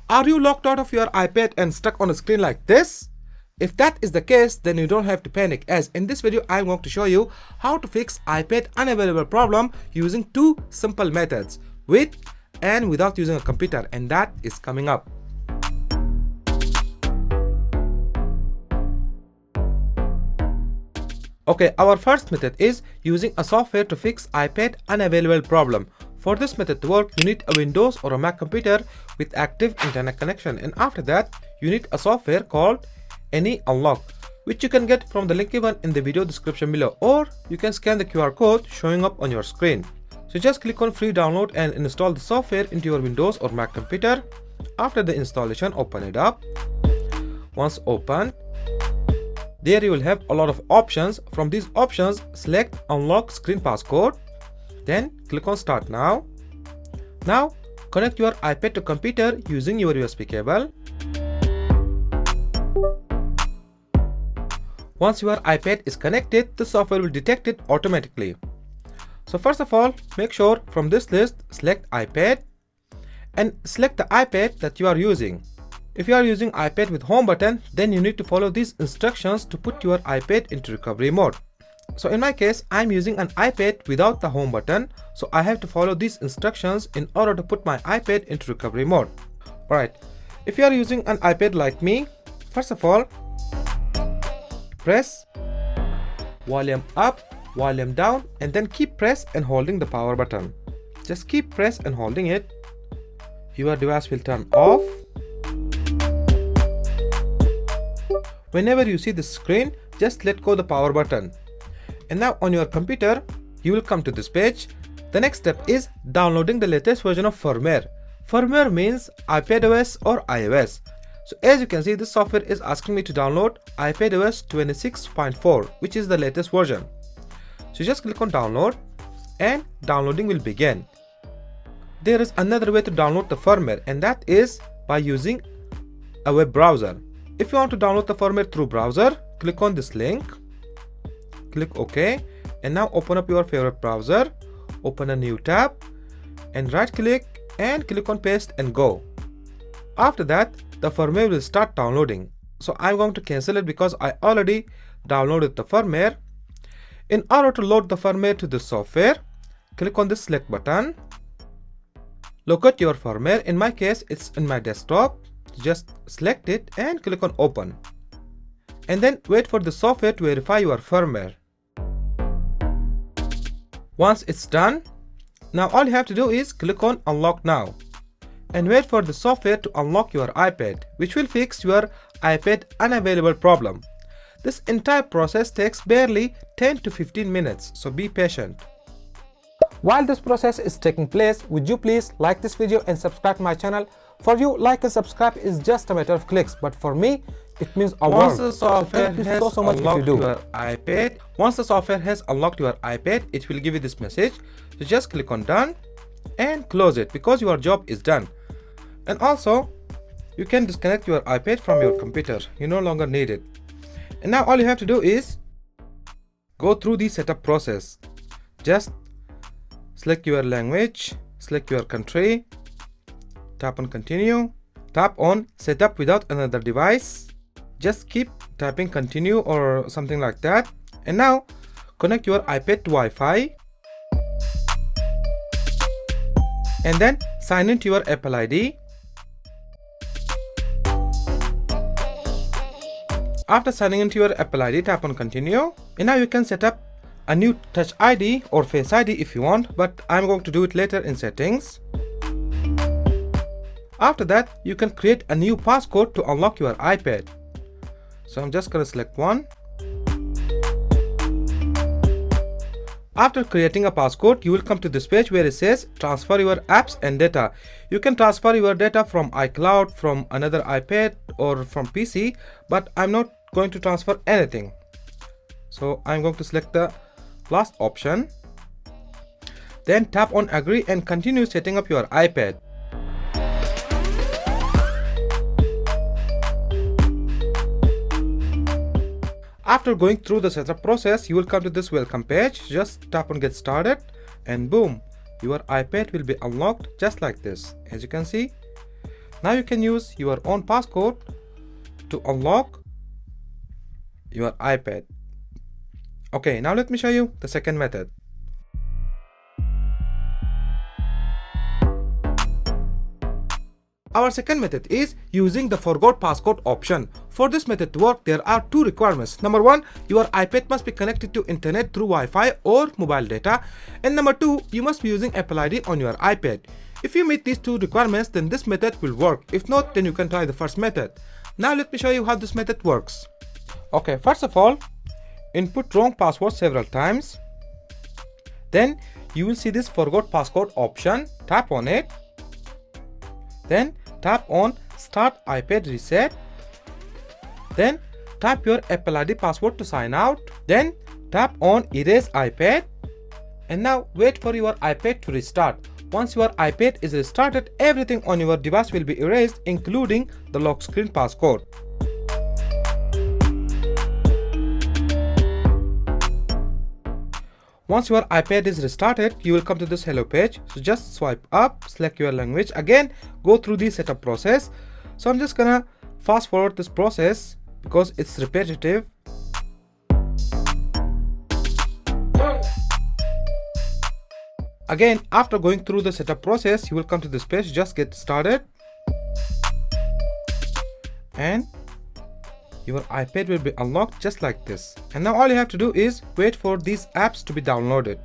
Are you locked out of your iPad and stuck on a screen like this? If that is the case, then you don't have to panic, as in this video I'm going to show you how to fix iPad unavailable problem using two simple methods, with and without using a computer, and that is coming up. Okay, our first method is using a software to fix iPad unavailable problem. For this method to work, you need a Windows or a Mac computer with active internet connection, and after that you need a software called Unlock, which you can get from the link given in the video description below, or you can scan the QR code showing up on your screen. So just click on free download and install the software into your Windows or Mac computer. After the installation, open it up. Once opened, there you will have a lot of options. From these options, select unlock screen passcode, then click on start now. Now connect your iPad to computer using your USB cable. Once your iPad is connected, the software will detect it automatically. So first of all, make sure from this list select iPad and select the iPad that you are using. If you are using iPad with home button, then you need to follow these instructions to put your iPad into recovery mode. So in my case, I'm using an iPad without the home button, so I have to follow these instructions in order to put my iPad into recovery mode. Alright, if you are using an iPad like me, first of all, press volume up, volume down, and then keep press and holding the power button. Just keep press and holding it. Your device will turn off. Whenever you see the screen, just let go the power button. And now on your computer, you will come to this page. The next step is downloading the latest version of firmware. Firmware means iPadOS or iOS. So as you can see, this software is asking me to download iPadOS 26.4, which is the latest version. So just click on download and downloading will begin. There is another way to download the firmware, and that is by using a web browser. If you want to download the firmware through browser, click on this link, click OK, and now open up your favorite browser, open a new tab, and right click and click on paste and go. After that, the firmware will start downloading. So I'm going to cancel it because I already downloaded the firmware. In order to load the firmware to this software, click on the select button, locate your firmware. In my case, it's in my desktop. Just select it and click on open, and then wait for the software to verify your firmware. Once it's done, now all you have to do is click on unlock now and wait for the software to unlock your iPad, which will fix your iPad unavailable problem. This entire process takes barely 10 to 15 minutes, so be patient. While this process is taking place, would you please like this video and subscribe to my channel? For you, like and subscribe is just a matter of clicks, but for me, it means a lot. Once the software has unlocked your iPad, it will give you this message. So just click on done and close it because your job is done. And also, you can disconnect your iPad from your computer. You no longer need it. And now all you have to do is go through the setup process. Just select your language, select your country, tap on continue, tap on setup without another device. Just keep tapping continue or something like that. And now connect your iPad to Wi-Fi and then sign into your Apple ID. After signing into your Apple ID, tap on continue, and now you can set up a new Touch ID or Face ID if you want, but I'm going to do it later in settings. After that, you can create a new passcode to unlock your iPad. So I'm just going to select one. After creating a passcode, you will come to this page where it says transfer your apps and data. You can transfer your data from iCloud, from another iPad, or from PC, but I'm not going to transfer anything. So I'm going to select the last option. Then tap on agree and continue setting up your iPad. After going through the setup process, you will come to this welcome page. Just tap on get started and boom, your iPad will be unlocked just like this, as you can see. Now you can use your own passcode to unlock your iPad. Okay, now let me show you the second method. Our second method is using the forgot passcode option. For this method to work, there are two requirements. Number one, your iPad must be connected to internet through Wi-Fi or mobile data. And number two, you must be using Apple ID on your iPad. If you meet these two requirements, then this method will work. If not, then you can try the first method. Now let me show you how this method works. Okay, first of all, input wrong password several times. Then you will see this forgot passcode option. Tap on it. Then tap on Start iPad Reset. Then tap your Apple ID password to sign out. Then tap on Erase iPad. And now wait for your iPad to restart. Once your iPad is restarted, everything on your device will be erased, including the lock screen passcode. Once your iPad is restarted, you will come to this hello page. So just swipe up, select your language. Again, go through the setup process. So I'm just gonna fast forward this process because it's repetitive. Again, after going through the setup process, you will come to this page. Just get started. And your iPad will be unlocked just like this. And now all you have to do is wait for these apps to be downloaded.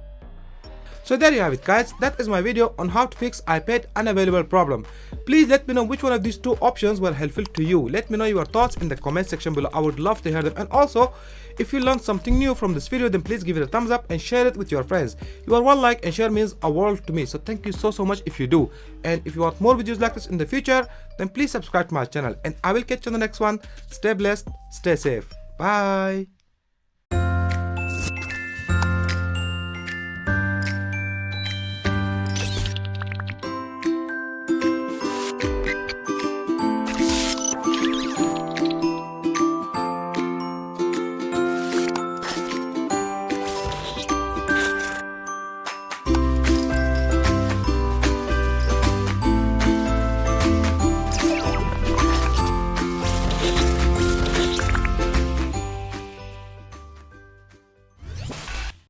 So there you have it, guys. That is my video on how to fix iPad unavailable problem. Please let me know which one of these two options were helpful to you. Let me know your thoughts in the comment section below. I would love to hear them. And also, if you learned something new from this video, then please give it a thumbs up and share it with your friends. Your one like and share means a world to me. So thank you so much if you do. And if you want more videos like this in the future, then please subscribe to my channel. And I will catch you on the next one. Stay blessed, stay safe. Bye.